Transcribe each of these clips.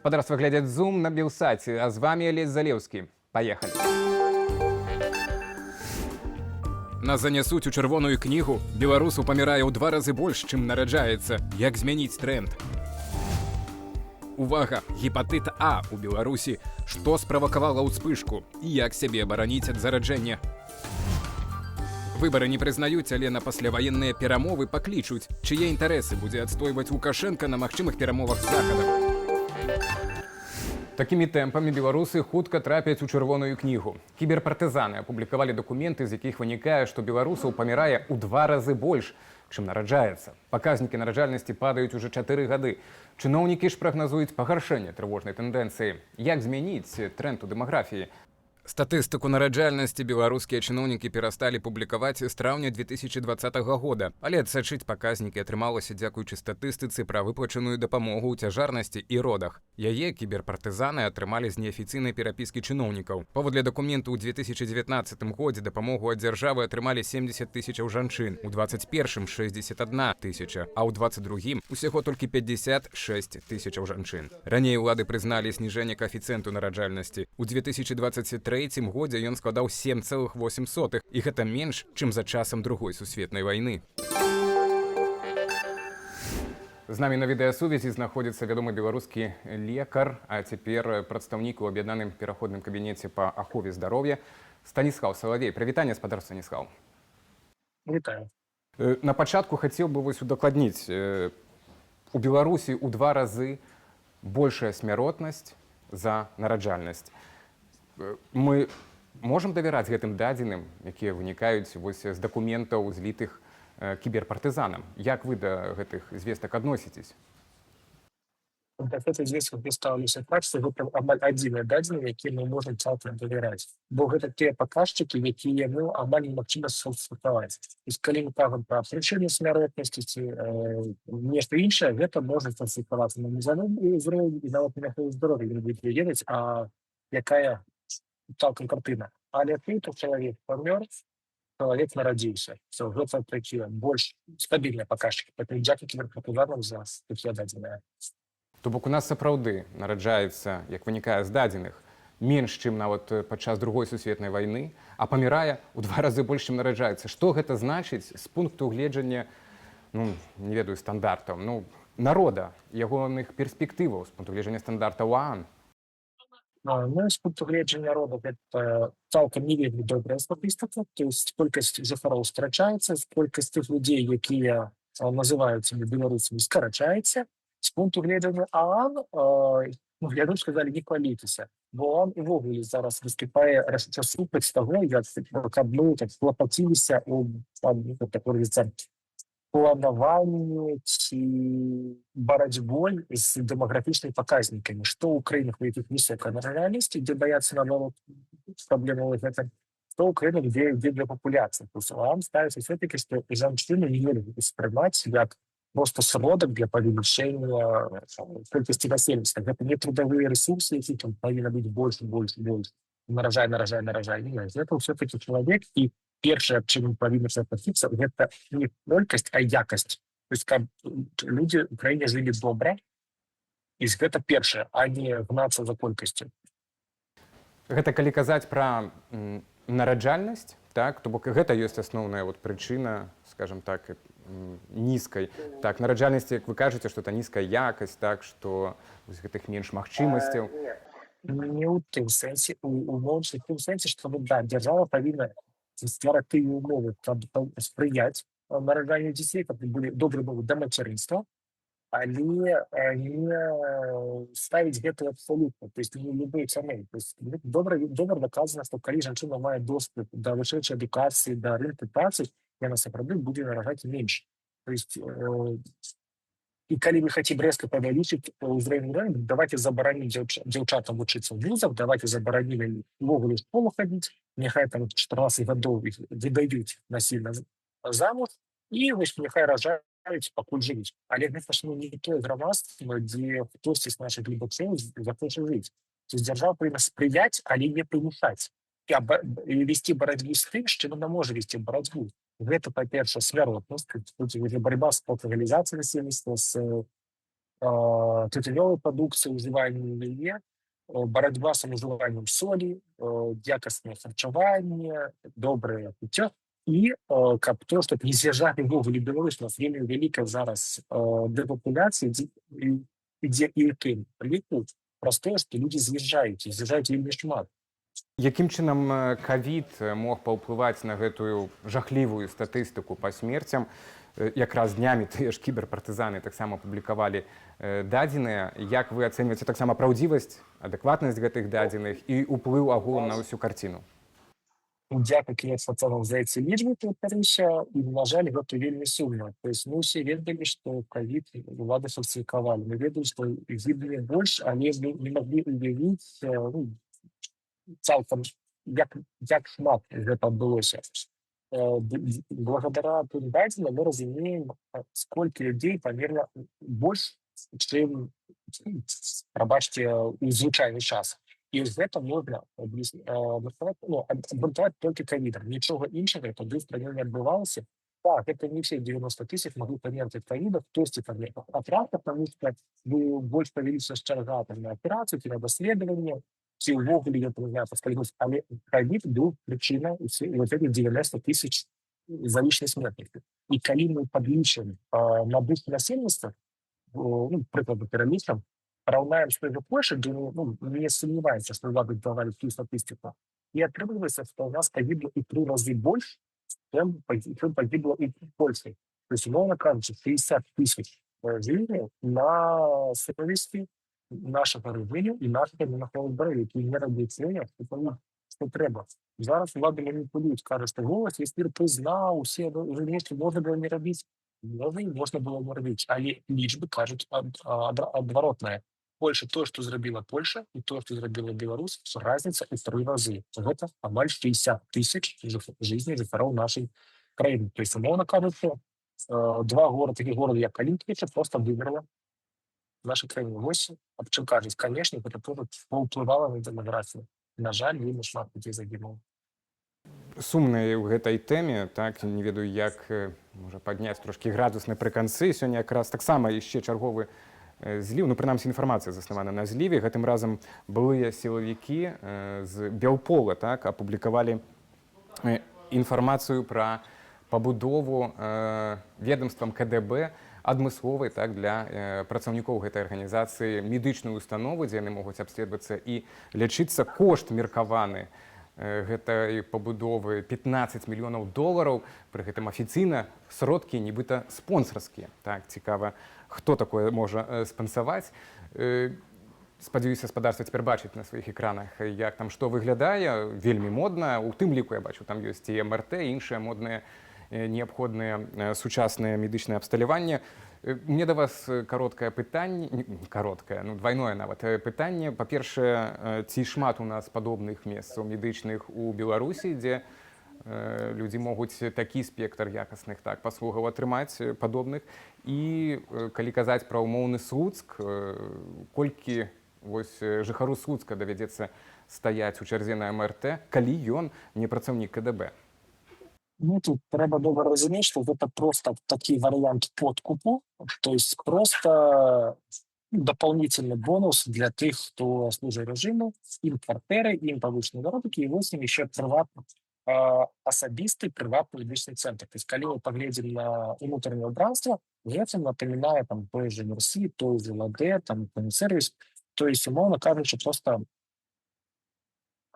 Гаспадарства глядзяць Zoom на Белсаце, а з вами Олесь Залеўскі. Поехали. Нас занясуць у чырвоную кнігу. Беларусаў памірае ў 2 разы больш, чым нараджаецца. Як змяніць тренд? Увага! Гепатыт А у Беларусі. Што справакавала ўспышку? І як сябе абараніць ад зараджэння? Выбары не прызнаюць, але на пасляваенныя перамовы паклічуць. Чые інтарэсы будзе адстойваць Лукашенка на магчымых перамовах з Захадам? Такімі тэмпамі беларусы хутка трапяць у чырвоную кнігу. Кіберпартызаны апублікавалі дакументы, з якіх вынікае, што беларусаў памірае ў 2 разы больш, чым нараджаецца. Паказнікі нараджальнасці падаюць уже 4 гады. Чыноўнікі ж прагназуюць пагаршэнне трывожнай тэндэнцыі. Як змяніць тренд у дэмаграфіі? Статыстыку нараджальнасці беларускія чыноўнікі перасталі публікаваць з траўня 2020 года, але адсачыць паказнікі атрымалася дзякуючы статыстыцы пра выплачаную дапамогу ў цяжарнасці і родах. Яе кіберпартызаны атрымалі з неафіцыйнай перапіскі чыноўнікаў. Паводле дакументу ў 2019 годзе дапамогу ад дзяржавы атрымалі 70 тысячаў жанчын, у 21-м 61 тысяча, а ў 22-м усяго толькі 56 тысячаў жанчын. Раней улады прызналі зніжэнне каэфіцыенту нараджальнасці. У 2023 годзе ён складаў 7,8, і гэта менш, чым за часам Другой сусветнай вайны. З намі на відэасувязі знаходзіцца вядомы беларускі лекар, а цяпер прадстаўнік у аб'яднаным пераходным кабінеце па ахове здароўя Станіслаў Салавей. Прывітанне, спадар Станіслаў. Вітаю. На пачатку хацеў бы вось удакладніць. У Беларусі ў 2 разы большая смяротнасць за нараджальнасць. Мы можам давяраць гэтым дадзеным, якія вынікаюць вось з дакументаў, злітых кіберпартызанам? Як вы да гэтых звестак адносіцесь? Да гэтых звестак я стаўлюся так, што гэта амаль адзіныя дадзеныя, якія мы можам цалкам давяраць. Бо гэта тыя паказчыкі, якія амаль немагчыма сфальсіфікаваць. І калі мы кажам пра прычыны смяротнасці ці нешта іншае, гэта можа фальсіфікавацца на міжнародным узроўні і нават на ахове здароўя. Вы будзеце ведаць, якая цалкам картына. Але тут чалавек памёр, чалавек нарадзіўся. Все, гэта такі больш стабільныя паказчыкі. Патым дзякуй кіберпартызанам за такія дадзеныя. То бок у нас сапраўды нараджаецца, як вынікае з дадзеных, менш, чым нават падчас Другой сусветнай вайны, а памірае ў 2 разы больш, чым нараджаецца. Што гэта значыць з пункту гледжання, не ведаю, стандартаў, народа, ягоных перспектываў, з пункту гледжання стандартаў ОАН? З пункту гледжання рода гэта цалкам не вельмі добрая статыстыка, то есть колькасць жыхароў страчаецца, колькасць тых людзей, якія называюць сябе беларусамі, скарачаецца. З пункту гледжання ОАН, глядачы сказалі, не хваліцеся, бо ОАН увогуле зараз выступае супраць таго, каб мы клапаціліся ў планаванні ці барацьбой з дэмаграфічнымі паказнікамі, што ў краінах, у якіх высокая нараджальнасць, дзе баяцца наоборот праблемаў гэта, што ў краінах, дзе для папуляцыі. ОАН ставіць все-таки, што жанчыны не нельга ўспрымаць як просто сродак для павелічэння колькасці насельніцтва. Гэта не трудовыя рэсурсы, які там павінна быць больш. Наражай. Гэта все-таки чалавек, і першае, аб чым павінна запасіцца, гэта не колькасць, а якасць. То есть, каб людзі ў краіне жылі добра, і гэта першае, а не гнацца за колькасцю. Гэта калі казаць пра нараджальнасць, так, то бок гэта ёсць асноўная прычына, скажем так, нізкай. Так, нараджальнасці, як вы кажаце, што это нізкая якасць, так, што гэтых менш магчымасцяў. Не ў тым сэнсе, у тым сэнсе, што дзяржава павінна ствараць тыя умовы, каб спрыяць нараджанню дзяцей, каб былі добрыя умовы да мацярынства, але не ставіць гэта абсалютна, то есть не любыя цаной. Добра даказана, што калі жанчына мае доступ да вышэйшай адукацыі, да рынку працы, яна сапраўды будзе нараджаць менш. То есть і калі мы хацім рэзка павялічыць ўзровень, давайте забараніць дзяўчатам вучыцца ў вузах, давайте забаранілі увогуле школу хадзіць, няхай там 14 гадоў іх выдаюць насильна замуж, і вось няхай ражаюць, пакуль жывуць. Але гэта ж не тое грамадства, дзе хтосьці з нашых глыбачоў захоча жыць. То есть дзяржава павінна спрыяць, але не прымушаць. І весці барацьбу з тым, з чым яна можа весці барацьбу. Гэта, па-першае, смяротнасць, борьба з алкагалізацыяй насельніцтва, з тытунёвай прадукцыі, ўжыванне яе, барацьба з ужываннем солі, якаснае харчаванне, добрае піццё і каб тое, што не з'язджалі ўвогуле Беларусь, у нас вельмі вялікая зараз дэпапуляцыя ідзе і ў тым ліку праз тое, што людзі з'язджаюць, і з'язджаюць вельмі шмат. Якім чынам ковід мог паўплываць на гэтую жахлівую статыстыку па смерцям? Якраз днямі тыя ж кіберпартызаны таксама публікавалі дадзеныя. Як вы ацэньваеце таксама праўдзівасць, адэкватнасць гэтых дадзеных і ўплыў агулам на ўсю карціну? Дзякуй, конечно, цэлым за эти лічбы, паўтаруся, і, на жаль, гэта вельмі сумна. То есть мы ўсе ведалі, што ковід улады фальсіфікавалі. Мы ведалі, што гібне больш, але не маглі уявіць, ну, цалкам, як шмат гэта адбылося. Благодаря тым дадзеным мы разумеем, сколькі людзей памерла больш, чым, прабачце, у звычайны час. І з гэта можна абгрунтаваць толькі ковідам. Нічога іншага тады в краіне не адбывалася. Так, это не все 90 тысяч могли померти от ковида, хтось померти от рака, потому что больше павялічна чарга на операцию, ці на даследаванне, ці ўвогуле, я не знаю, паскальзнуць. Але ковид быў прычынай вот этих 90 тысяч залішняй смертнасці. І калі мы падлічым набыт насельніцтва, ну, прыкладу пералічам, параўнаем з той же Польшай, где не сомневается, что улады давали ту статистику, и отрывается, что у нас погибло и 3 раза больше, чем погибло и в Польше. То есть, умовно кажучи, 60 тысяч жизней на совести нашого режиму і нашого мінахового здоров'я, які не роблять цього, що треба. Зараз влади маніпулюють, кажуть, що голос, якщо ти знав, усі вместе можна було не робити, можна було не робити. Але лічби кажуть адваротне. Польша, то, что зробила Польша, и то, что зробила Беларусь, разница у 3 разы. Это амаль 60 тысяч жизней жыхароў нашей краіны. То есть, умовно кажучи, 2 города, таких города, як Калінкевича, просто вымерла в нашей краіне. Вось аб чым кажуць. Конечно, это тоже паўплывала на дэмаграфію. На жаль, вельмі шмат людзей загінула. Сумнай у гэтай тэме, так, не ведаю, як можа падняць трошкі градус напрыканцы. Сёння якраз таксама яшчэ чарговы зліў, ну, прынамсі, інфармацыя заснавана на зліве. Гэтым разам былыя сілавікі з Бяўпола, так, апублікавалі інфармацыю пра пабудову ведомствам КДБ адмысловай, так, для працаўнікоў гэтай арганізацыі медычную установу, дзе яны могуць абследавацца і лячыцца. Кошт меркаваны гэтай пабудовы $15 мільёнаў. Пры гэтым афіцыйна сродкі нібыта спонсарскія. Так, цікава, хто такое можа спансаваць. Спадзяюся, гаспадарства цяпер бачыць на сваіх экранах, як там што выглядае. Вельмі модна. У тым ліку, я бачу, там ёсць і МРТ, і іншыя модныя неабходныя сучасныя медычныя абсталяванне. Мне да вас кароткае пытанне, кароткае, ну, двайное нават пытанне. Па-першае, ці шмат у нас падобных месцаў медычных у Беларусі, дзе людзі могуць такі спектр якасных, так, паслугаў атрымаць падобных. І калі казаць пра ўмоўны Слуцк, колькі вось жыхару Слуцка давядзецца стаяць у чарзе на МРТ, калі ён не працаўнік КДБ? Ну, тут треба добре розуміти, що це просто такий варіант подкупу, тобто просто дополнительный бонус для тих, хто служить режиму, їм квартири, їм повищені заробітки, і ось їм ще особистий приватний медичний центр. Тобто, коли ми поглядим на внутреннее убранство, это напоминает там той же Мерсі, той же ЛАД, там сервис, то есть, умовно кажучи, просто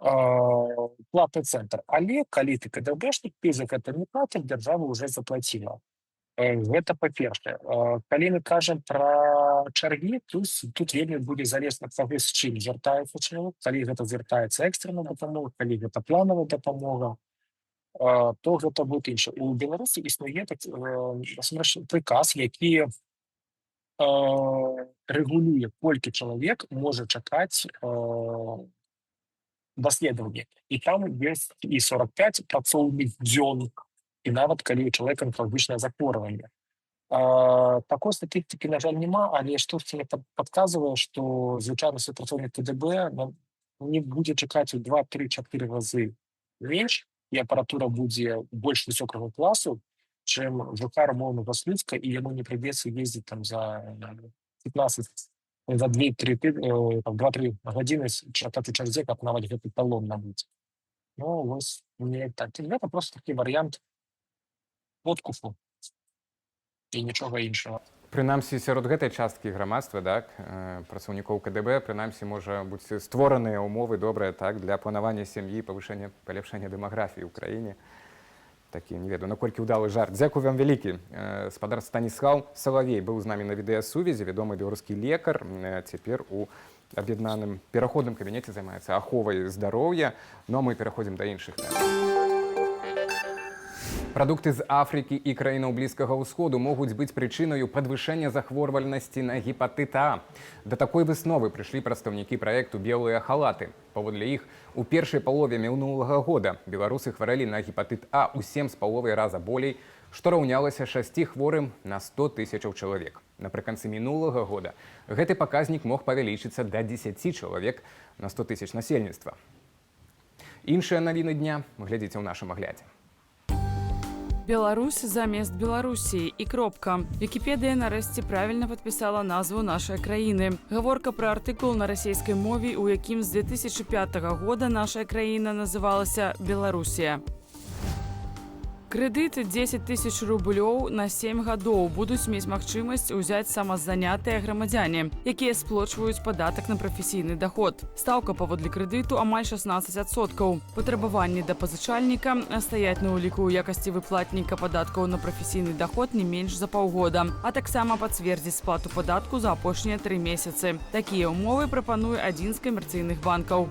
платный центр. Але калі ты КДБшник, ты за гэта не платиш, держава уже заплатила. Гэта па-першае. Калі мы кажам пра чаргі, тут вельмі будзе залежна ад таго, з чым звяртаецца чалавек. Калі гэта звяртаецца экстранная дапамога, калі гэта планавая дапамога, то гэта будзе інша. У Беларусі існуе прыказ, які рэгулюе, колькі чалавек можа чакаць даследаванне. І там ёсць і 45 працоўных дзён, і нават калі у чалавека онкалагічнае захворванне. Такой статыстыкі, на жаль, няма, але штосьці мне падказвае, што звычайны супрацоўнік КДБ не будзе чакаць у 2, 3, 4 разы менш, і апаратура будзе больш высокага класу, чым жыхар умоўнага Слуцка, і яму не прыйдзецца ездзіць там за 15 за 2-3 гадзіны чакаць у чарзе, каб нават гэты талон набыць. Ну, вось мне так. Гэта просто такі варыянт подкупу і нічога іншага. Прынамсі, сярод гэтай часткі грамадства, так, працаўнікоў КДБ, прынамсі, можа быць створаныя ўмовы добрыя, так, для планавання сям'і, паляпшэння дэмаграфіі ў краіне. Такі, не ведаю, наколькі ўдалы жарт. Дзякую вам вялікі. Спадар Станіслаў Салавей быў з намі на відэасувязі, вядомы беларускі лекар, цяпер у аб'яднаным пераходным кабінеце займаецца аховай здароўя. Ну, а мы пераходзім да іншых тэм. Прадукты з Афрыкі і краінаў Блізкага ўсходу могуць быць прычынаю падвышэння захворвальнасці на гепатыт А. Да такой высновы прыйшлі прадстаўнікі праекту «Белыя халаты». Паводле іх, у першай палове мінулага года беларусы хварэлі на гепатыт А ў 7,5 раза болей, што раўнялася 6 хворым на 100 тысячаў чалавек. Напрыканцы мінулага года гэты паказнік мог павялічыцца да 10 чалавек на 100 тысяч насельніцтва. Іншыя навіны дня глядзіце ў нашым аглядзе. Беларусь замест Беларусі і кропка. Вікіпедыя нарэшце правільна падпісала назву нашай краіны. Гаворка пра артыкул на расійскай мове, у якім з 2005 года наша краіна называлася Беларусія. Крэдыт 10 тысяч рублёў на 7 гадоў будуць мець магчымасць узяць самазанятыя грамадзяне, якія сплочваюць падатак на прафесійны даход. Стаўка паводле крэдыту амаль 16%. Патрабаванні да пазычальніка стаяць на ўліку ў якасці выплатніка падаткаў на прафесійны даход не менш за паўгода, а таксама пацвердзіць сплату падатку за апошнія 3 месяцы. Такія ўмовы прапануе адзін з камерцыйных банкаў.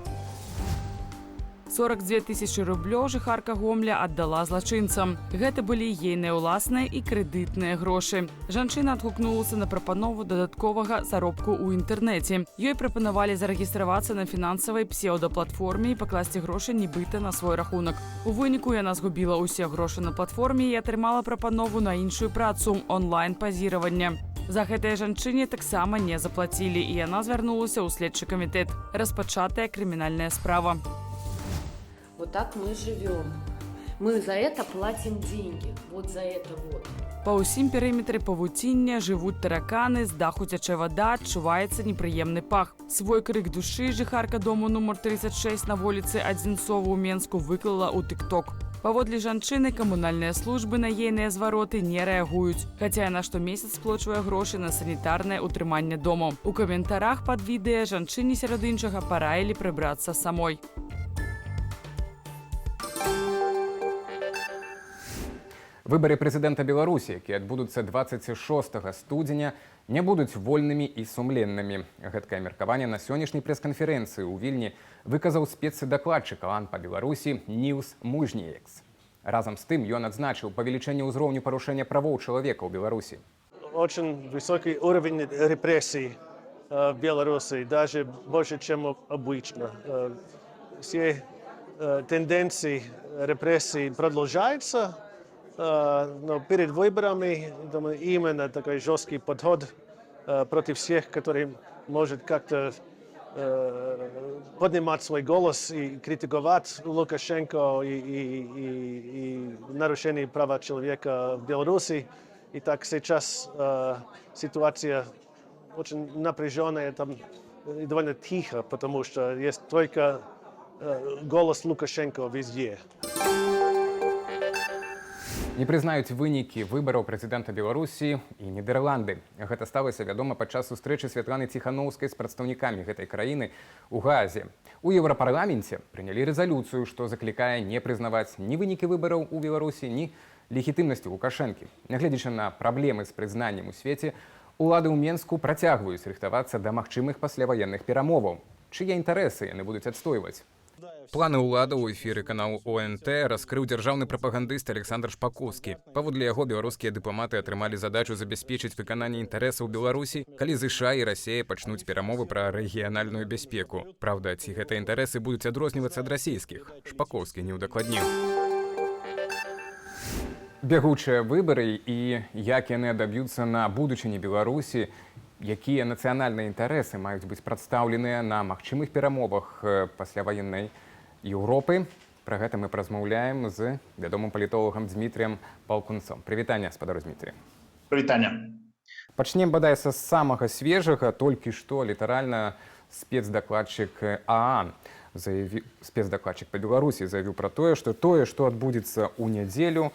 42 тысячы рублёў жыхарка Гомля аддала злачынцам. Гэта былі ейныя ўласныя і крэдытныя грошы. Жанчына адгукнулася на прапанову дадатковага заробку ў інтэрнэце. Ёй прапанавалі зарэгістравацца на фінансавай псеўдаплатформе і пакласці грошы нібыта на свой рахунак. У выніку яна згубіла ўсе грошы на платформе і атрымала прапанову на іншую працу – онлайн-пазіраванне. За гэтыя жанчыне таксама не заплацілі, і яна звярнулася ў следчы камітэт. Распачатая крымінальная справа. Вот так мы живем. Мы за это платим деньги. Вот за это вот. Па ўсім перыметры павуціння жывуць тараканы, з даху цячэ вада, адчуваецца непрыемны пах. Свой крык душы жыхарка дому нумар 36 на вуліцы Адзінцова ў Менску выклала ў тык-ток. Паводле жанчыны камунальныя службы на ейныя звароты не рэагуюць, хаця яна штомесяц сплочвае грошы на санітарнае ўтрыманне дому. У каментарах пад відэа жанчыне сярод іншага параілі прыбрацца самой. Выбары прэзідэнта Беларусі, якія адбудуцца 26 студзеня, не будуць вольнымі і сумленнымі. Гэткае меркаванне на сённяшняй прэс-канферэнцыі ў Вільні выказаў спецдакладчык АЛАН па Беларусі Нілс Мужніекс. Разам з тым ён адзначыў павелічэнне ўзроўню парушэння правоў чалавека ў Беларусі. Очень высокий уровень репрессий в Беларуси, даже больше, чем обычно. Все тенденции репрессий продолжаются. Но перед выборами, думаю, именно такой жесткий подход против всех, который может как-то поднимать свой голос и критиковать Лукашенко и нарушение прав человека в Беларуси. И так сейчас ситуация очень напряженная, там довольно тихо, потому что есть только голос Лукашенко везде. Не прызнаюць вынікі выбараў прэзідэнта Беларусі і Нідерланды. Гэта сталася вядома падчас сустрэчы Святланы Ціханаўскай з прадстаўнікамі гэтай краіны ў Гаазе. У Еўрапарламенце прынялі рэзалюцыю, што заклікае не прызнаваць ні вынікі выбараў у Беларусі, ні легітымнасці Лукашэнкі. Нягледзячы на праблемы з прызнаннем у свеце, улады ў Менску працягваюць рыхтавацца да магчымых пасляваенных перамоваў. Чыя інтарэсы яны будуць адстойваць? Планы ўлада ў эфіры каналу ОНТ раскрыў дзяржаўны прапагандыст Александр Шпакоўскі. Паводле яго беларускія дыпламаты атрымалі задачу забяспечыць выкананне інтарэсаў Беларусі, калі ЗША і Расія пачнуць перамовы пра рэгіянальную бяспеку. Праўда, ці гэтыя інтарэсы будуць адрознівацца ад расійскіх? Шпакоўскі не ўдакладніў. Бягучыя выбары і як яны адаб'юцца на будучыні Беларусі, якія нацыянальныя інтарэсы маюць быць прадстаўленыя на магчымых перамовах пасляваеннай Еўропы. Пра гэта мы празмаўляем з вядомым палітолагам Дмітрыем Палкунцом. Прывітанне, спадару Дмітрый. Прывітанне. Пачнем бадай са самага свежага, толькі што літаральна спецдакладчык ААН, спецдакладчык па Беларусі заявіў пра тое, што адбудзецца ў нядзелю,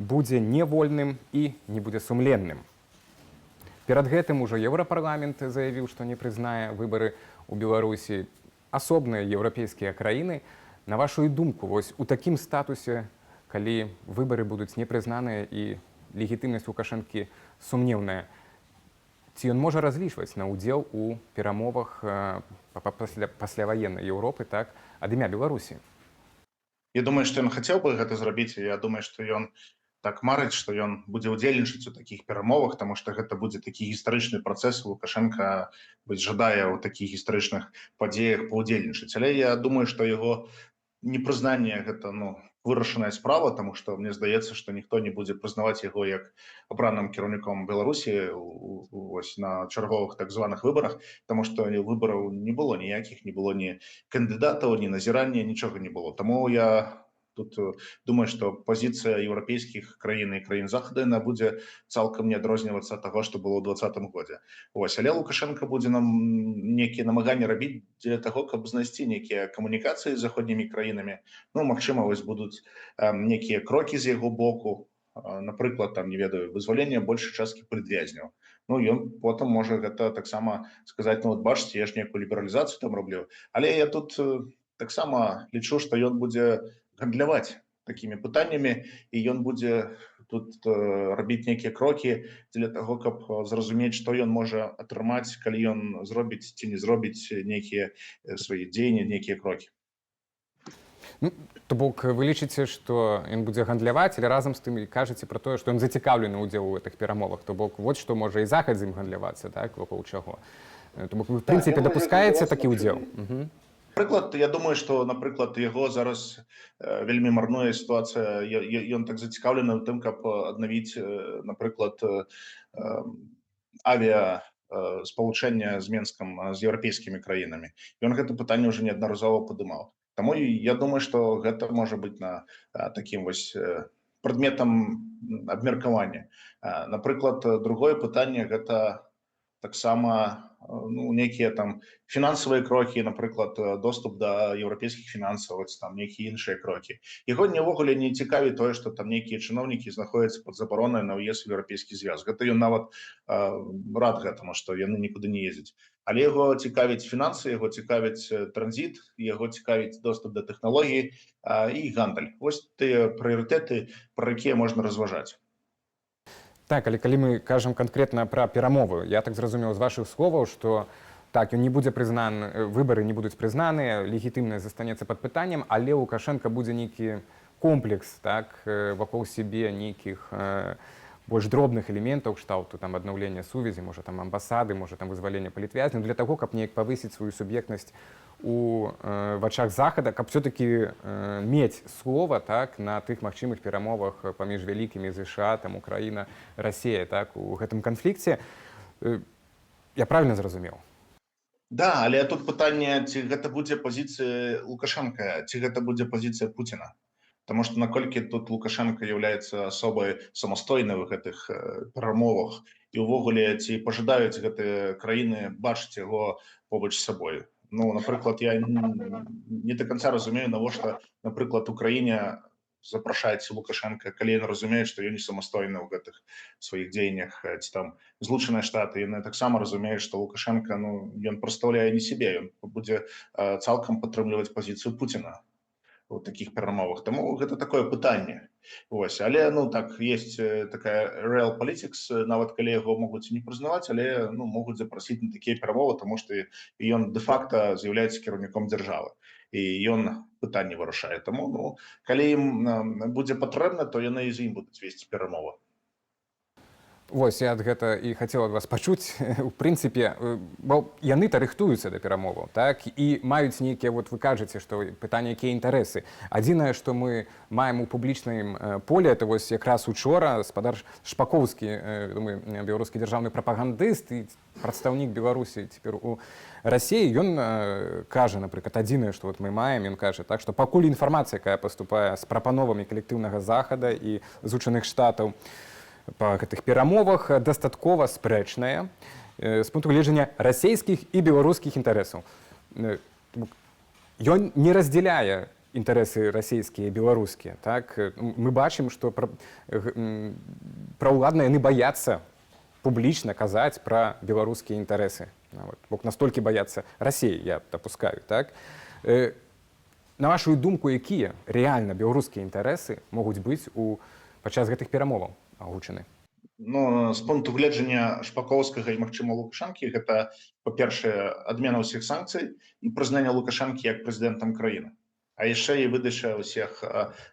будзе невольным і не будзе сумленным. Перад гэтым ужо Еўрапарламент заявіў, што не прызнае выбары ў Беларусі. Асобныя еўрапейскія краіны, на вашу думку, вось у такім статусе, калі выбары будуць непрызнаныя і легітымнасць Лукашэнкі сумнеўная, ці ён можа разлічваць на ўдзел у перамовах пасляваеннай Еўропы, так, ад імя Беларусі? Я думаю, што ён хацеў бы гэта зрабіць, і я думаю, што ён так марыць, што ён будзе ўдзельнічаць у такіх перамовах, таму што гэта будзе такі гістарычны працэс, Лукашенка жадае ў такіх гістарычных падзеях паўдзельнічаць. Але я думаю, што яго непрызнанне гэта вырашаная справа, таму што мне здаецца, што ніхто не будзе прызнаваць яго як абраным кіраўніком Беларусі на чарговых так званых выбарах, таму што выбараў не было ніякіх, не было ні кандыдатаў, ні назірання, нічога не было. Таму я тут думаю, што пазіцыя еўрапейскіх краін і краін Захаду яна будзе цалкам не адрознівацца ад таго, што было ў 2020 годзе. Але Лукашенко будзе нам нейкія намаганні рабіць для таго, каб знайсці нейкія камунікацыі з заходнімі краінамі. Магчыма, будуць нейкія крокі з яго боку, напрыклад, не ведаю, вызвалення большай часткі палітвязняў. Ён потым можа гэта таксама сказаць, бачыце, я ж нейкую лібералізацыю там раблю. Але я тут таксама лічу, што ён будзе гандляваць такімі пытаннямі, і ён будзе тут рабіць нейкія крокі для таго, каб зразумець, што ён можа атрымаць, калі ён зробіць ці не зробіць нейкія свае дзеянні, нейкія крокі. То бок вы лічыце, што ён будзе гандляваць, але разам з тым і кажаце пра тое, што ён зацікаўлены ўдзел у гэтых перамовах. То бок вот што можа і Захад з ім гандлявацца, так, вакол чаго. То бок вы, в прынцыпе, дапускаеце такі ўдзел? Напрыклад, я думаю, што, напрыклад, яго зараз вельмі марнуе сітуацыя, ён так зацікаўлены ў тым, каб аднавіць, напрыклад, авіаспалучэнне з Менскам, з еўрапейскімі краінамі. Ён гэта пытанне ўжо неаднаразова падымаў. Таму я думаю, што гэта можа быць на такім прадметам абмеркавання. Напрыклад, другое пытанне гэта таксама нейкія там фінансавыя крокі, напрыклад, доступ да еўрапейскіх фінансаў, там нейкія іншыя крокі. Яго ўвогуле не цікавіць тое, што там нейкія чыноўнікі знаходзяцца пад забаронай на ўезд у еўрапейскі звяз. Гэта ён нават рад гэтаму, што яны нікуды не ездзяць. Але яго цікавіць фінансы, яго цікавіць транзіт, яго цікавіць доступ да тэхналогій і гандаль. Вось тыя прыярытэты, пра якія можна разважаць. Так, але калі мы кажам канкрэтна пра перамовы, я так зразумеў з вашых словаў, што так, ён не будзе прызнаны, выбары не будуць прызнаныя, легітымнасць застанецца пад пытаннем, але Лукашенка будзе нейкі комплекс, так, вакол сябе нейкіх больш дробных элементаў, кшталту там аднаўлення сувязі, можа там амбасады, можа там вызвалення палітвязняў, для таго, каб неяк павысіць сваю суб'ектнасць у вачах Захада, каб все-таки мець слова, так, на тых магчымых перамовах паміж вялікімі ЗША, там Украіна, Расія, так, у гэтым канфлікце. Я правильно зразумеў? Да, але тут пытанне, ці гэта будзе пазіцыя Лукашенка, ці гэта будзе пазіцыя Пуціна. Таму што наколькі тут Лукашенко з'яўляецца асобай самастойнай у гэтых перамовах, і ўвогуле ці пажадаюць гэтыя краіны бачыць яго побач з сабой. Напрыклад, я не до конца разумею, навошта, напрыклад, Украіне запрашаецца Лукашенка, калі ён разумее, што ён не самастойны ў гэтых сваіх дзеяннях, ці там Злучаныя Штаты, яны таксама разумеюць, што Лукашенка, ён прадстаўляе не сябе, ён будзе цалкам падтрымліваць пазіцыю Пуціна у такіх перамовах. Таму гэта такое пытанне. Але, так, есть такая real politics, нават калі яго могуць не прызнаваць, але, могуць запрасіць на такія перамовы, таму што ён дэ-факта з'яўляецца кіраўніком дзяржавы. І ён пытанне вырашае. Таму, калі ім будзе патрэбна, то яны і з ім будуць весці перамовы. Вось, я ад гэта і хацеў ад вас пачуць. У прынцыпе, бо яны-то рыхтуюцца да перамоваў, так, і маюць нейкія, вы кажаце, што пытанне, якія інтарэсы. Адзінае, што мы маем у публічным поле, это вось якраз учора спадар Шпакоўскі, беларускі дзяржаўны прапагандыст і прадстаўнік Беларусі цяпер у Расіі, ён кажа, напрыклад, адзінае, што мы маем, ён кажа, так, што пакуль інфармацыя, якая паступае з прапановамі калектыўнага Захада і Злучаных Штатаў, па гэтых перамовах дастаткова спрэчная з пункту гледжання расійскіх і беларускіх інтарэсаў. Ён не раздзяляе інтарэсы расійскія і беларускія. Так? Мы бачым, што праўладныя яны баяцца публічна казаць пра беларускія інтарэсы. Бок настолькі баяцца Расіі, я дапускаю. Так? На вашу думку, якія рэальна беларускія інтарэсы могуць быць падчас гэтых перамоваў агучаны? Ну, з пункту гледжання Шпакоўскага і, магчыма, Лукашэнкі, гэта, па-першае, адмена ўсіх санкцый і прызнанне Лукашэнкі як прэзідэнтам краіны. А яшчэ і выдача ўсіх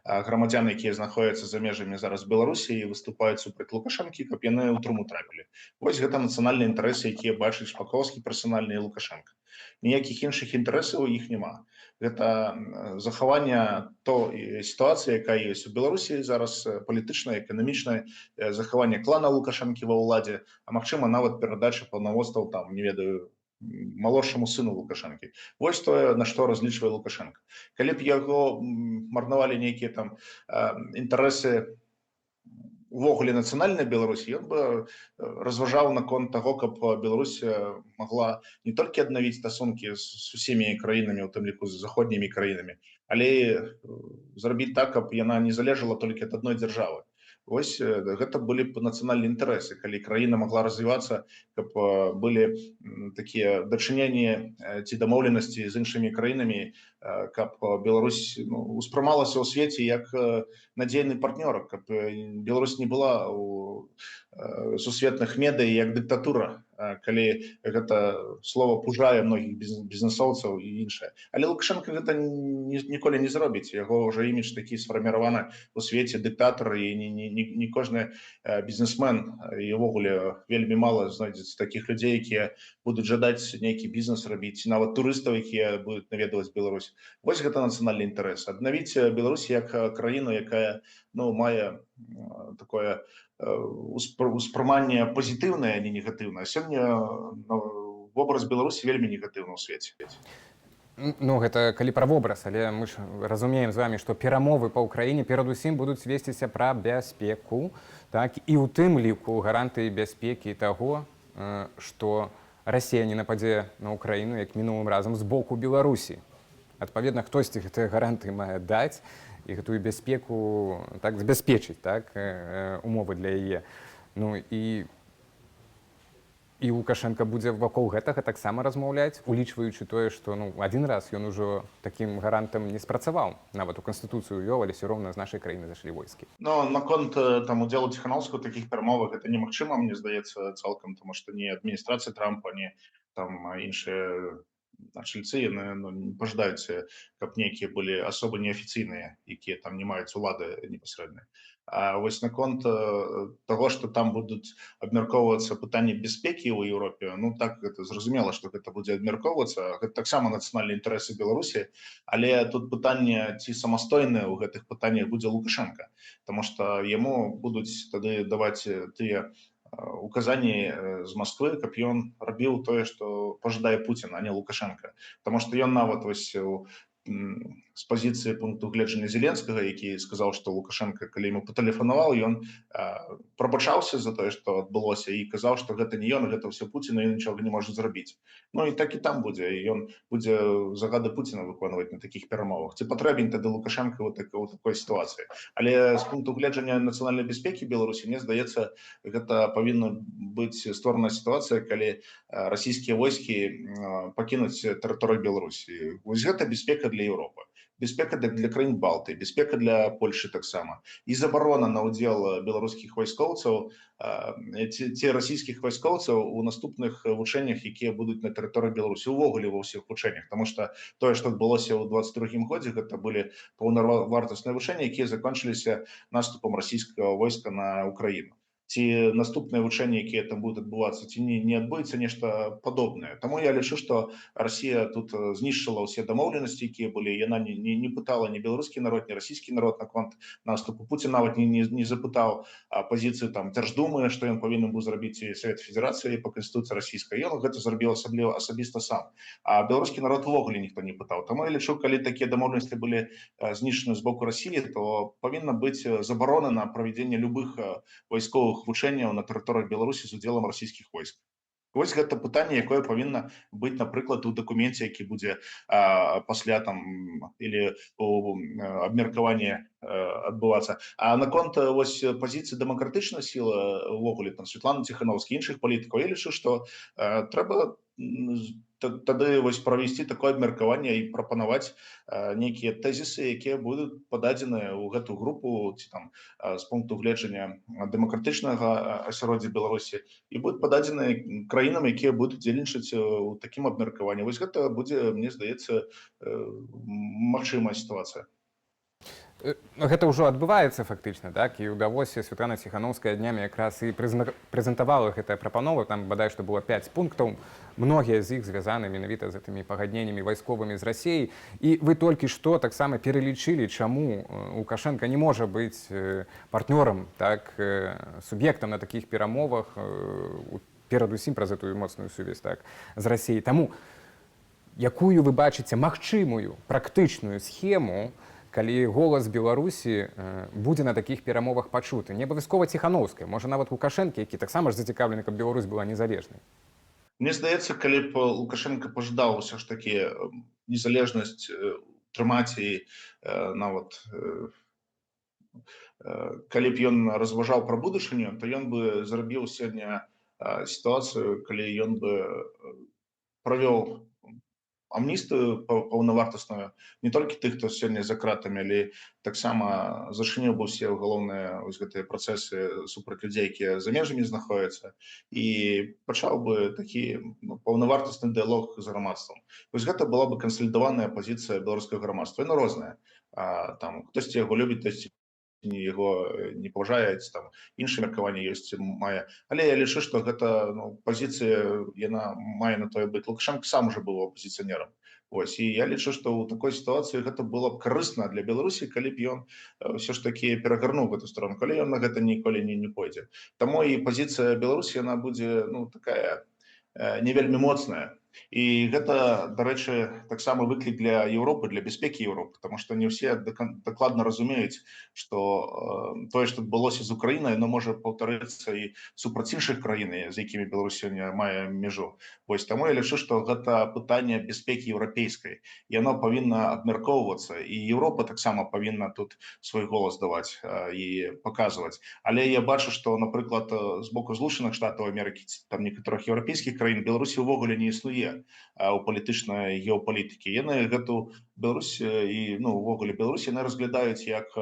грамадзян, якія знаходзяцца за межамі зараз Беларусі і выступаюць супраць Лукашэнкі, каб яны ў турму трапілі. Вось гэта нацыянальныя інтарэсы, якія бачыць Шпакоўскі персанальна і Лукашэнка. Ніякіх іншых інтарэсаў у іх няма. Гэта захаванне той сітуацыі, якая ёсць у Беларусі зараз, палітычная, эканамічная, захаванне клана Лукашэнкі ва ўладзе, а магчыма нават перадача паўнамоцтваў там, не ведаю, малодшаму сыну Лукашэнкі. Вось тое, на што разлічвае Лукашэнка. Калі б яго марнавалі нейкія там інтарэсы увогуле нацыянальнай Беларусі, ён бы разважаў наконт таго, каб Беларусь магла не толькі аднавіць стасункі з усімі краінамі, у тым ліку з заходнімі краінамі, але зрабіць так, каб яна не залежала толькі ад адной дзяржавы. Вось гэта былі б нацыянальныя інтарэсы, калі краіна магла развівацца, каб былі такія дачыненні ці дамоўленасці з іншымі краінамі, каб Беларусь успрымалася ў свеце як надзейны партнёр, каб Беларусь не была у сусветных медыя як дыктатура, калі гэта слова пужае многіх бізнесоўцаў і іншае. Але Лукашенко гэта ніколі не зробіць. Яго ўжо імідж такі сфарміраваны у свеце дыктатар, і не кожны бізнесмен, і ўвогуле вельмі мала знойдзецца такіх людзей, якія будуць жадаць нейкі бізнес рабіць, нават турыстаў, якія будуць наведваць Беларусь. Вось гэта нацыянальны інтарэс. Аднавіць Беларусь як краіну, якая мае такое успрыманне пазітыўнае, а не негатыўнае. Сёння вобраз Беларусі вельмі негатыўны ў свеце. Ну, гэта калі пра вобраз, але мы ж разумеем з вами, што перамовы па ўкраіне перадусім будуць весціся пра бяспеку, так, і ў тым ліку гарантыі бяспекі таго, што Расія не нападзе на ўкраіну, як мінулым разам, з боку Беларусі. Адпаведна, хтосьці гэтыя гарантыі мае даць і гэтую бяспеку так забяспечыць, так, умовы для яе. Ну і Лукашенко будзе вакол гэтага таксама размаўляць, улічваючы тое, што адзін раз ён ужо такім гарантам не спрацаваў. Нават у Канстытуцыю ўвёў, але ўсё роўна з нашай краіны зашлі войскі. Ну, наконт удзелу Ціханаўскага ў такіх перамовах гэта немагчыма, мне здаецца, цалкам, таму што ні адміністрацыя Трампа, ні там іншыя чальцы не пажадаюць, каб нейкія былі асобы неафіцыйныя, якія там не маюць улады непасрэднай. А вось наконт таго, што там будуць абмяркоўвацца пытанні бяспекі ў Еўропе, так, гэта зразумела, што гэта будзе абмяркоўвацца. Гэта таксама нацыянальныя інтарэсы Беларусі, але тут пытанне, ці самастойнае ў гэтых пытаннях будзе Лукашенко, таму што яму будуць тады даваць тыя указанні з Масквы, каб ён рабіў тое, што пажадае Пуцін, а не Лукашенко. Таму што ён нават вось з пазіцыі пункту гледжання Зеленскага, які сказаў, што Лукашенко, калі яму патэлефанаваў, ён прабачаўся за тое, што адбылося, і казаў, што гэта не ён, гэта ўсё Пуцін, і ён нічога не можа зрабіць. Ну і так і там будзе. Ён будзе загады Пуціна выконваць на такіх перамовах. Ці патрэбен тады Лукашенко ў такой сітуацыі? Але з пункту гледжання нацыянальнай бяспекі Беларусі, мне здаецца, гэта павінна быць створана сітуацыя, калі расійскія войскі пакінуць тэрыторыю Беларусі. Вось гэта бяспека для Еўропы. Бяспека для краін Балтыі, бяспека для Польшы таксама. І забарона на ўдзел беларускіх вайскоўцаў ці расійскіх вайскоўцаў у наступных вучэннях, якія будуць на тэрыторыі Беларусі, увогуле ва ўсіх вучэннях. Таму што тое, што адбылося ў 22-м годзе, гэта былі паўнавартасныя вучэнні, якія закончыліся наступам расійскага войска на Украіну. Ці наступныя вучэнні, якія там будуць адбывацца, ці не адбудзецца нешта падобнае. Таму я лічу, што Расія тут знішчыла ўсе дамоўленасці, якія былі. Яна не пытала ні беларускі народ, ні расійскі народ наконт наступу. Пуцін нават не запытаў пазіцыю там Дзярждумы, што ён павінен быў зрабіць Савет Федэрацыі па канстытуцыі расійскай. Ён гэта зрабіў асабіста сам. А беларускі народ увогуле ніхто не пытаў. Таму я лічу, калі такія дамоўленасці былі знішчаны з боку Расіі, то павінна быць забарона на правядзенне любых вайсковых вайсковых вучэнняў на тэрыторыях Беларусі з удзелам расійскіх войск. Вось гэта пытанне, якое павінна быць, напрыклад, у дакуменце, які будзе пасля там или у абмеркаванні адбывацца. А наконт вось пазіцыі дэмакратычнай сілы увогуле там Светланы Ціхановскай, іншых палітыкаў, я лічу, што трэба тады вось правесці такое абмеркаванне і прапанаваць нейкія тэзісы, якія будуць пададзеныя ў гэту групу ці там з пункту гледжання дэмакратычнага асяроддзя Беларусі і будуць пададзеныя краінам, якія будуць дзейнічаць у такім абмеркаванні. Вось гэта будзе, мне здаецца, магчымая сітуацыя. Гэта ўжо адбываецца фактычна, так? І ў Давосе Светлана Ціхановская днямі якраз і прэзентавала гэтая прапанова, там бадай што было 5 пунктаў, многія з іх звязаны менавіта з гэтымі пагадненнямі вайсковымі з Расіяй. І вы толькі што таксама пералічылі, чаму Лукашенка не можа быць партнёрам, так, суб'ектам на такіх перамовах, перадусім праз гэтую моцную сувязь, так, з Расіяй. Таму, якую вы бачыце магчымую практычную схему, калі голас Беларусі будзе на такіх перамовах пачуты? Не абавязкова Ціхановская, можа нават Лукашэнкі, які таксама ж зацікаўлены, каб Беларусь была незалежнай. Мне здаецца, калі б Лукашенко пажадаў ўсё ж такі незалежнасць трымаць і нават калі б ён разважаў пра будучыню, то ён бы зрабіў сёння сітуацыю, калі ён бы правёў амністыю паўнавартасную не толькі тых, хто сёння за кратамі, але таксама зачыніў бы ўсе галоўныя гэтыя працэсы супраць людзей, якія за межамі знаходзяцца, і пачаў бы такі паўнавартасны дыялог з грамадствам. Вось гэта была бы кансалідаваная пазіцыя беларускага грамадства. Яно рознае. Там хтосьці яго любіць, хтосьці яго не паважае, там іншае меркаванне ёсць, мае. Але я лічу, што гэта пазіцыя, яна мае на тое быць. Лукашенко сам уже быў апозіцыянерам. Вось, і я лічу, што ў такой сітуацыі гэта было б карысна для Беларусі, калі б ён ўсё ж такі перагарнуў гэту сторону, калі ён на гэта ніколі не пойдзе. Таму і пазіцыя Беларусі, яна будзе такая не вельмі моцная. І гэта, дарэчы, таксама выклік для Еўропы, для бяспекі Еўропы, потому што не ўсе дакладна разумеюць, што тое, што адбылося з Украінай, яно можа паўтарыцца і супраць іншых краін, з якімі Беларусь сёння мае мяжу. Вось, таму я лічу, што гэта пытанне бяспекі еўрапейскай. Яно павінна абмяркоўвацца, і Еўропа таксама павінна тут свой голас даваць і паказваць. Але я бачу, што, напрыклад, з боку Злучаных Штатаў Амерыкі, там некаторых еўрапейскіх краін, Беларусі ўвогуле не існуе у палітычнай геапалітыкі. Яны гэту Беларусь і увогуле Беларусь яны разглядаюць як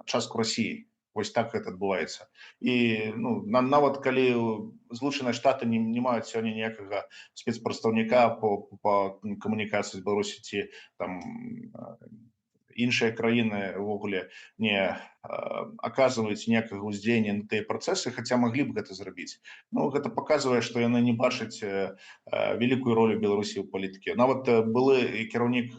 частку Расіі. Вось так гэта адбываецца. І нават калі Злучаныя Штаты не маюць сёння ніякага спецпрадстаўніка по камунікацыі з Беларусі ці там іншыя краіны ўвогуле не аказваюць ніякага ўздзеяння на тыя працэсы, хаця маглі б гэта зрабіць. Гэта паказвае, што яны не бачаць вялікую ролю Беларусі ў палітыкі. Нават былы кіраўнік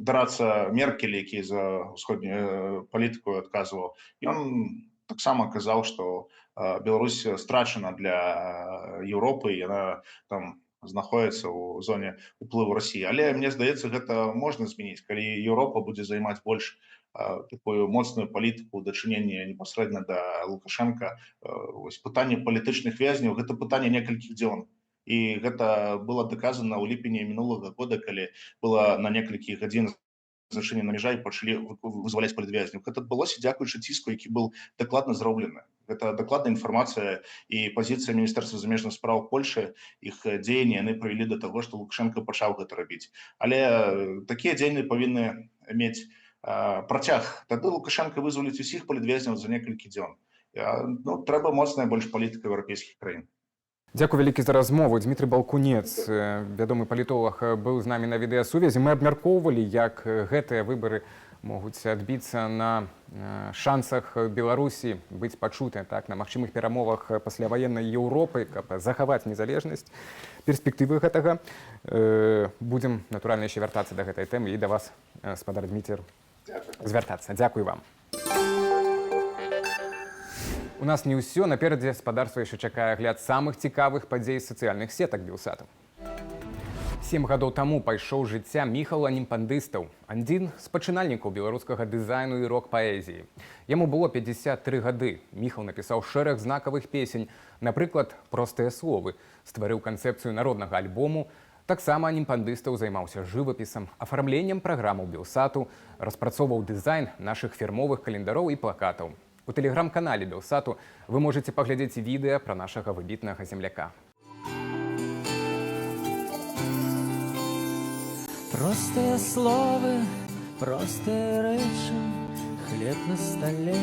Дараца Меркель, які за ўсходнюю палітыку адказваў, ён таксама казаў, што Беларусь страчана для Еўропы, яна там знаходіцца ў зоне ўплыву Расіі. Але мне здаецца, гэта можна змяніць, калі Еўропа будзе займаць больш такую моцную палітыку ў дачыненні непасрэдна да Лукашенка. Пытанне палітычных вязняў – гэта пытанне некалькіх дзён. І гэта было даказана ў ліпені мінулага года, калі было на некалькі гадзін зачынена мяжа і пачалі вызваляць палітвязняў. Гэта адбылося дзякуючы ціску, які быў дакладна зроблены. Гэта дакладная інфармацыя і пазіцыя Міністэрства замежных спраў Польшы, іх дзеянні, яны прывялі да таго, што Лукашенко пачаў гэта рабіць. Але такія дзеянні павінны мець працяг. Тады Лукашенко вызваліць усіх палітвязняў за некалькі дзён. Трэба моцная больш палітыка еўрапейскіх краін. Дзякуй вялікі за размову. Дмітрый Балкунец, вядомы палітолог, быў з намі на відэасувязі. Мы абмяркоўвалі, як гэтыя выбары могуць адбіцца на шансах Беларусі быць пачутай на магчымых перамовах пасляваеннай Еўропы, каб захаваць незалежнасць. Перспектывы гэтага. Будзем, натуральна, яшчэ вяртацца да гэтай тэмы і да вас, спадар Дміцер, звяртацца. Дзякуй вам. У нас не ўсё. Наперадзе спадарства яшчэ чакае агляд самых цікавых падзей з сацыяльных сетак Белсату. 7 гадоў таму пайшоў з жыцця Міхал Анімпандыстаў, адзін з пачынальнікаў беларускага дызайну і рок-паэзіі. Яму было 53 гады. Міхал напісаў шэраг знакавых песень, напрыклад, «Простыя словы», стварыў канцэпцыю народнага альбому. Таксама Анімпандыстаў займаўся жывапісам, афармленнем праграмаў Белсату, распрацоўваў дызайн нашых фірмовых календароў і плакатаў. У тэлеграм-канале Белсату вы можаце паглядзець відэа пра нашага выбітнага земляка. Простые словы, простые речи, хлеб на столе,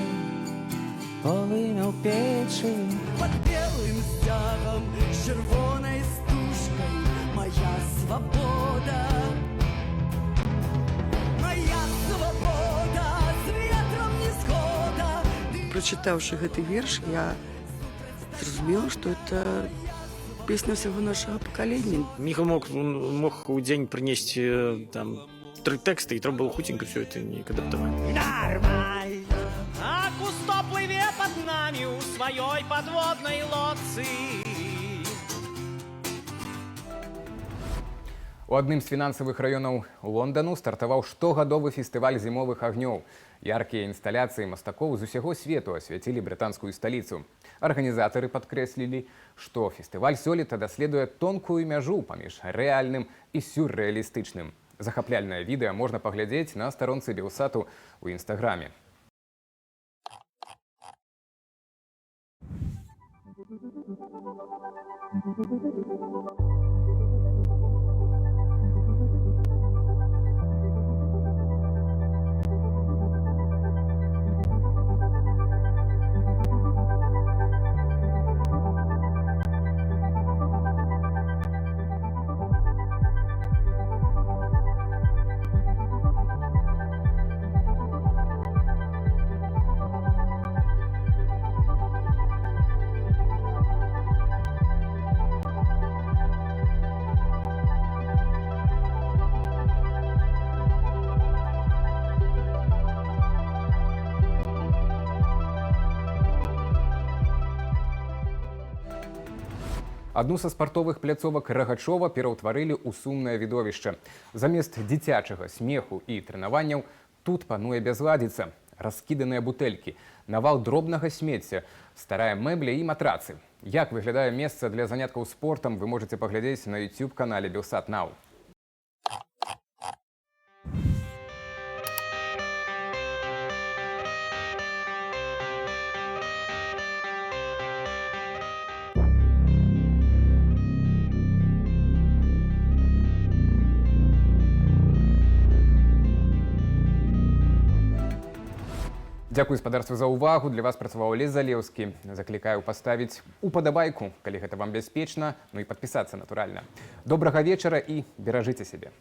полымя в печи. Под белым стягом, с червоной стужкой, моя свобода. Моя свобода, с ветром не схода. Прочитавши гэты верш, я зразумела, што это песня всего нашего поколения. Міхал мог у дзень прынесці там 3 тэксты, і трэба было хуценька все это неяк адаптаваць. Нормаль, а кусто плыве под нами у своей подводной лодцы. У адным з фінансавых раёнаў Лондану стартаваў штогадовы фестываль зімовых агнёў. Яркія інсталяцыі мастакоў з усяго свету асвяцілі брытанскую сталіцу. Арганізатары падкрэслілі, што фестываль сёлета даследуе тонкую мяжу паміж рэальным і сюррэалістычным. Захапляльнае відэа можна паглядзець на старонцы Белсату ў інстаграме. Адну са спартовых пляцовак Рагачова пераўтварылі ў сумнае відовішча. Замест дзіцячага смеху і трэнаванняў тут пануе бязладзіца. Раскіданыя бутэлькі, навал дробнага смецця, старая мэбля і матрацы. Як выглядае месца для заняткаў спортам, вы можаце паглядзець на YouTube-канале Белсат Нау. Дзякую спадарству за ўвагу. Для вас працаваў Олесь Залеўскі. Заклікаю паставіць упадабайку, калі гэта вам бяспечна, ну і падпісацца, натуральна. Добрага вечара і беражыце сябе.